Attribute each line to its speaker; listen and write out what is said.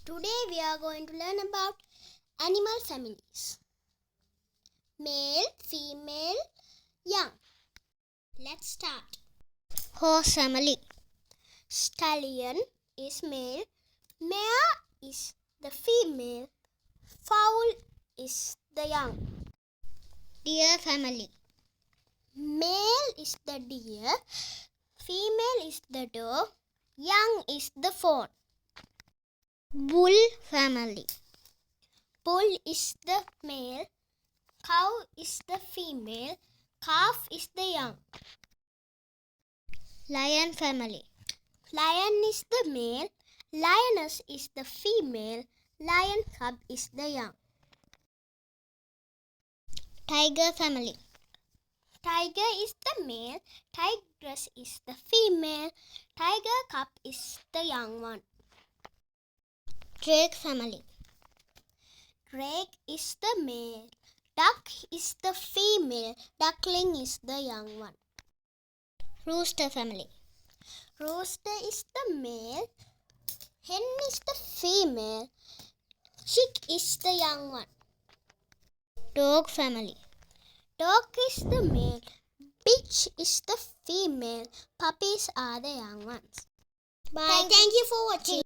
Speaker 1: Today we are going to learn about animal families. Male, female, young. Let's start. Horse family. Stallion is male, mare is the female, fowl is the young. Deer family. Male is the deer, female is the doe, young is the fawn. Bull family. Bull is the male, cow is the female, calf is the young. Lion family. Lion is the male, lioness is the female, lion cub is the young. Tiger family. Tiger is the male, tigress is the female, tiger cub is the young one. Drake family. Drake is the male, duck is the female, duckling is the young one. Rooster family. Rooster is the male, hen is the female, chick is the young one. Dog family. Dog is the male, bitch is the female, puppies are the young ones. Bye. Thank you for watching.